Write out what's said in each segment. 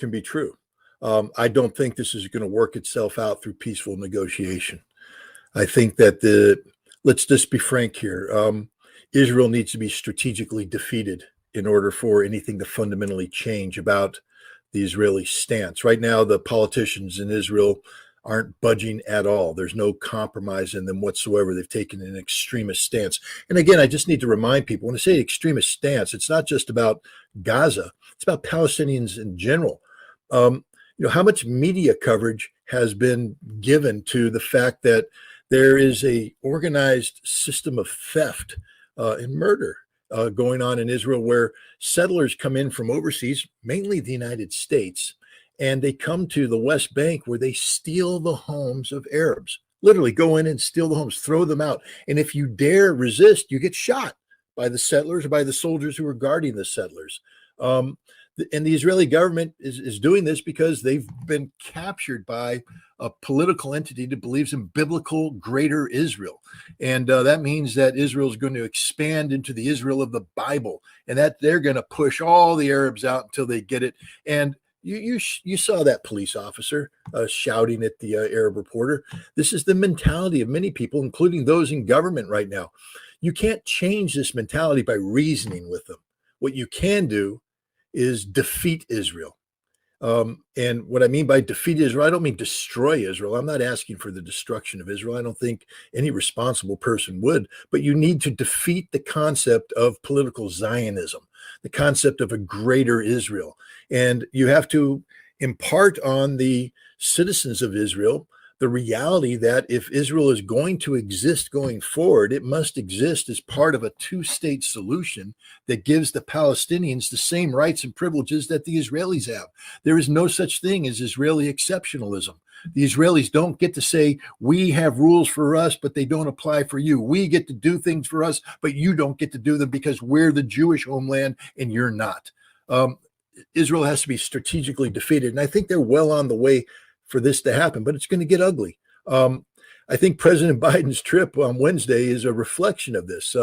can be true. I don't think this is going to work itself out through peaceful negotiation. I think that let's just be frank here. Israel needs to be strategically defeated in order for anything to fundamentally change about the Israeli stance. Right now, the politicians in Israel aren't budging at all. There's no compromise in them whatsoever. They've taken an extremist stance. And again, I just need to remind people, when I say extremist stance, it's not just about Gaza. It's about Palestinians in general. How much media coverage has been given to the fact that there is a organized system of theft and murder going on in Israel, where settlers come in from overseas, mainly the United States, and they come to the West Bank where they steal the homes of Arabs, literally go in and steal the homes, throw them out. And if you dare resist, you get shot by the settlers or by the soldiers who are guarding the settlers. And the Israeli government is doing this because they've been captured by a political entity that believes in biblical greater Israel. And that means that Israel is going to expand into the Israel of the Bible, and that they're going to push all the Arabs out until they get it. And you saw that police officer shouting at the Arab reporter. This is the mentality of many people, including those in government right now. You can't change this mentality by reasoning with them. What you can do is defeat Israel. And what I mean by defeat Israel, I don't mean destroy Israel. I'm not asking for the destruction of Israel. I don't think any responsible person would, but you need to defeat the concept of political Zionism, the concept of a greater Israel. And you have to impart on the citizens of Israel the reality that if Israel is going to exist going forward, it must exist as part of a two-state solution that gives the Palestinians the same rights and privileges that the Israelis have. There is no such thing as Israeli exceptionalism. The Israelis don't get to say, we have rules for us, but they don't apply for you. We get to do things for us, but you don't get to do them because we're the Jewish homeland and you're not. Israel has to be strategically defeated. And I think they're well on the way for this to happen, but it's going to get ugly. I think President Biden's trip on Wednesday is a reflection of this.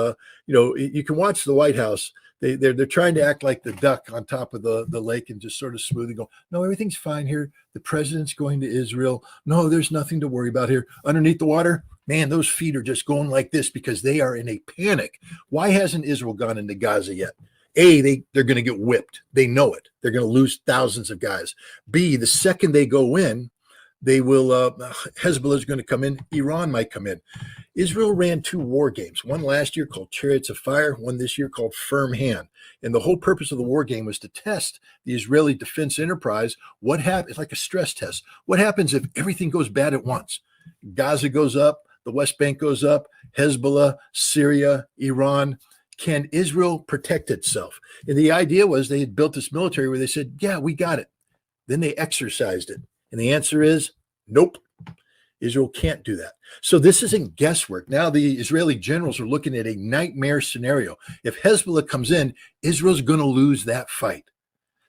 You can watch the White House. They're trying to act like the duck on top of the lake and just sort of smoothly go, no, everything's fine here. The president's going to Israel. No, there's nothing to worry about here. Underneath the water, man, those feet are just going like this because they are in a panic. Why hasn't Israel gone into Gaza yet? A, they're going to get whipped. They know it. They're going to lose thousands of guys. B, the second they go in, they will, Hezbollah is going to come in. Iran might come in. Israel ran 2 war games, one last year called Chariots of Fire, one this year called Firm Hand. And the whole purpose of the war game was to test the Israeli defense enterprise. What happens? It's like a stress test. What happens if everything goes bad at once? Gaza goes up, the West Bank goes up, Hezbollah, Syria, Iran. Can Israel protect itself? And the idea was they had built this military where they said, yeah, we got it. Then they exercised it. And the answer is nope. Israel can't do that. So this isn't guesswork. Now the Israeli generals are looking at a nightmare scenario. If Hezbollah comes in, Israel's going to lose that fight.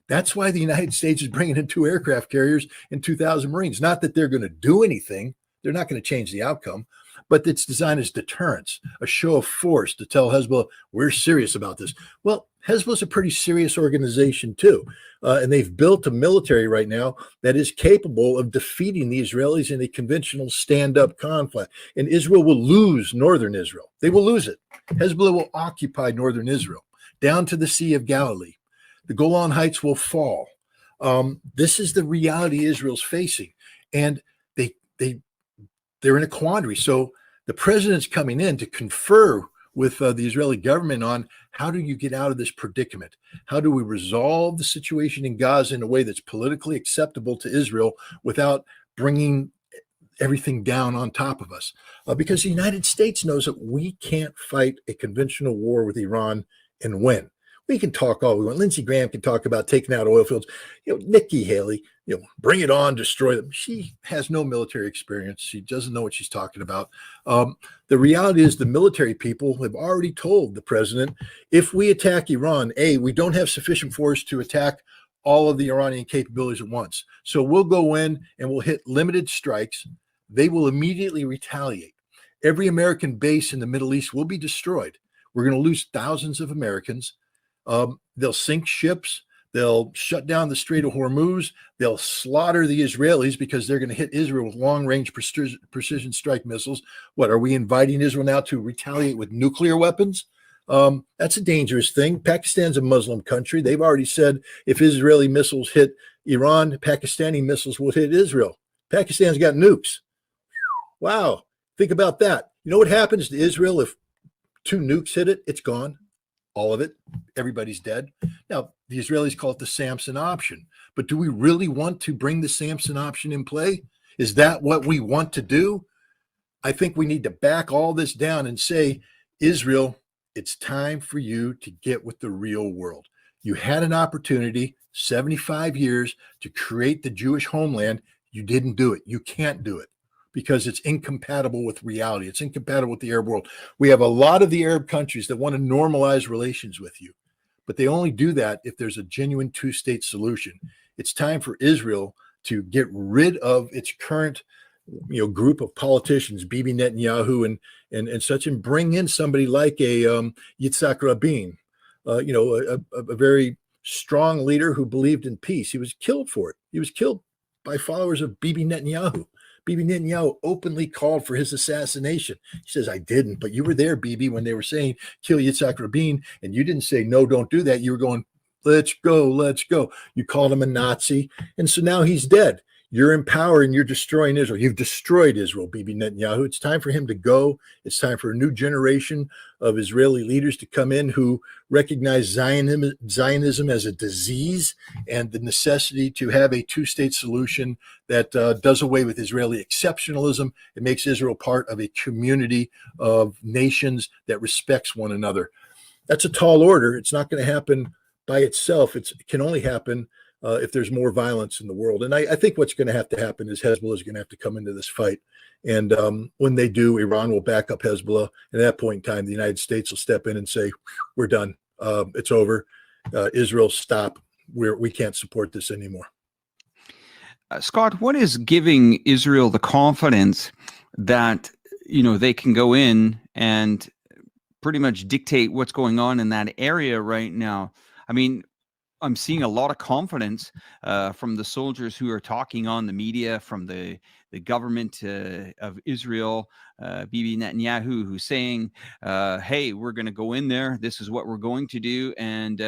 That's why the United States is bringing in 2 aircraft carriers and 2,000 Marines. Not that they're going to do anything. They're not going to change the outcome, but it's designed as deterrence, a show of force to tell Hezbollah, we're serious about this. Well, Hezbollah's a pretty serious organization too. And they've built a military right now that is capable of defeating the Israelis in a conventional stand-up conflict. And Israel will lose northern Israel. They will lose it. Hezbollah will occupy northern Israel down to the Sea of Galilee. The Golan Heights will fall. This is the reality Israel's facing. And they're in a quandary. So the president's coming in to confer with the Israeli government on how do you get out of this predicament? How do we resolve the situation in Gaza in a way that's politically acceptable to Israel without bringing everything down on top of us? Because the United States knows that we can't fight a conventional war with Iran and win. We can talk all we want. Lindsey Graham can talk about taking out oil fields. Nikki Haley, bring it on, destroy them. She has no military experience. She doesn't know what she's talking about. The reality is the military people have already told the president, if we attack Iran, we don't have sufficient force to attack all of the Iranian capabilities at once. So we'll go in and we'll hit limited strikes. They will immediately retaliate. Every American base in the Middle East will be destroyed. We're going to lose thousands of Americans. They'll sink ships, They'll shut down the Strait of Hormuz. They'll slaughter the Israelis because they're going to hit Israel with long-range precision strike missiles. What, are we inviting Israel now to retaliate with nuclear weapons? That's a dangerous thing. Pakistan's a Muslim country. They've already said if Israeli missiles hit Iran, Pakistani missiles will hit Israel. Pakistan's got nukes. Wow. Think about that. You know what happens to Israel if 2 nukes hit it? It's gone. All of it. Everybody's dead. Now, the Israelis call it the Samson option. But do we really want to bring the Samson option in play? Is that what we want to do? I think we need to back all this down and say, Israel, it's time for you to get with the real world. You had an opportunity, 75 years, to create the Jewish homeland. You didn't do it. You can't do it because it's incompatible with reality. It's incompatible with the Arab world. We have a lot of the Arab countries that want to normalize relations with you, but they only do that if there's a genuine 2-state solution. It's time for Israel to get rid of its current group of politicians, Bibi Netanyahu and such, and bring in somebody like a Yitzhak Rabin, a very strong leader who believed in peace. He was killed for it. He was killed by followers of Bibi Netanyahu. Bibi Netanyahu openly called for his assassination. He says, I didn't, but you were there, Bibi, when they were saying, kill Yitzhak Rabin, and you didn't say, no, don't do that. You were going, let's go, let's go. You called him a Nazi, and so now he's dead. You're in power and you're destroying Israel. You've destroyed Israel, Bibi Netanyahu. It's time for him to go. It's time for a new generation of Israeli leaders to come in who recognize Zionism as a disease and the necessity to have a 2-state solution that does away with Israeli exceptionalism. It makes Israel part of a community of nations that respects one another. That's a tall order. It's not going to happen by itself. It can only happen if there's more violence in the world. And I think what's going to happen is Hezbollah is going to have to come into this fight. And when they do, Iran will back up Hezbollah. And at that point in time, the United States will step in and say, we're done. It's over. Israel, stop. We can't support this anymore. Scott, what is giving Israel the confidence that, they can go in and pretty much dictate what's going on in that area right now? I mean, I'm seeing a lot of confidence from the soldiers who are talking on the media, from the government of Israel, Bibi Netanyahu, who's saying, hey, we're going to go in there. This is what we're going to do. And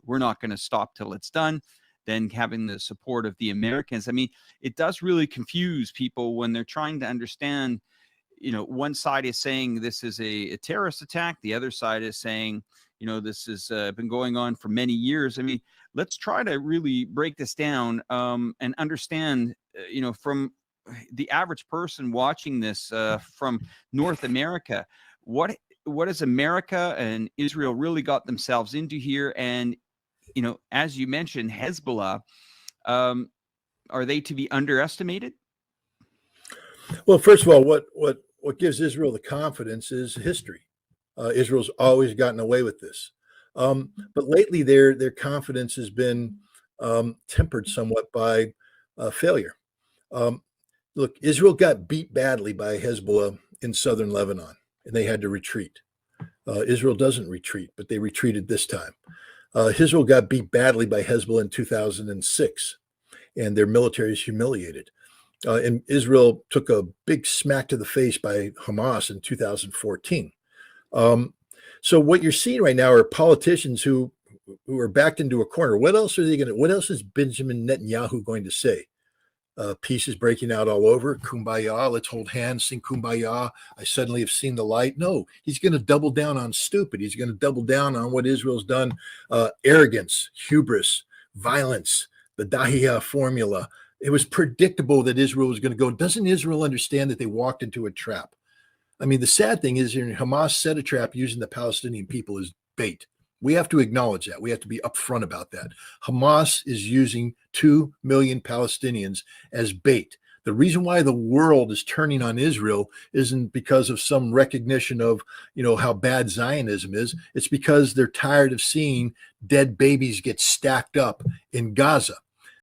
we're not going to stop till it's done. Then having the support of the Americans. I mean, it does really confuse people when they're trying to understand, one side is saying this is a terrorist attack. The other side is saying, this has been going on for many years. I mean, let's try to really break this down and understand, from the average person watching this from North America, what has America and Israel really got themselves into here? And, as you mentioned, Hezbollah, are they to be underestimated? Well, first of all, what gives Israel the confidence is history. Israel's always gotten away with this. But lately their confidence has been tempered somewhat by failure. Look, Israel got beat badly by Hezbollah in southern Lebanon, and they had to retreat. Israel doesn't retreat, but they retreated this time. Israel got beat badly by Hezbollah in 2006, and their military is humiliated. And Israel took a big smack to the face by Hamas in 2014. So what you're seeing right now are politicians who are backed into a corner. What else is Benjamin Netanyahu going to say? Peace is breaking out all over. Kumbaya, let's hold hands, sing Kumbaya. I suddenly have seen the light. No, he's going to double down on stupid. He's going to double down on what Israel's done. Arrogance, hubris, violence, the Dahiya formula. It was predictable that Israel was going to go. Doesn't Israel understand that they walked into a trap? I mean, the sad thing is Hamas set a trap using the Palestinian people as bait. We have to acknowledge that. We have to be upfront about that. Hamas is using 2 million Palestinians as bait. The reason why the world is turning on Israel isn't because of some recognition of, how bad Zionism is. It's because they're tired of seeing dead babies get stacked up in Gaza.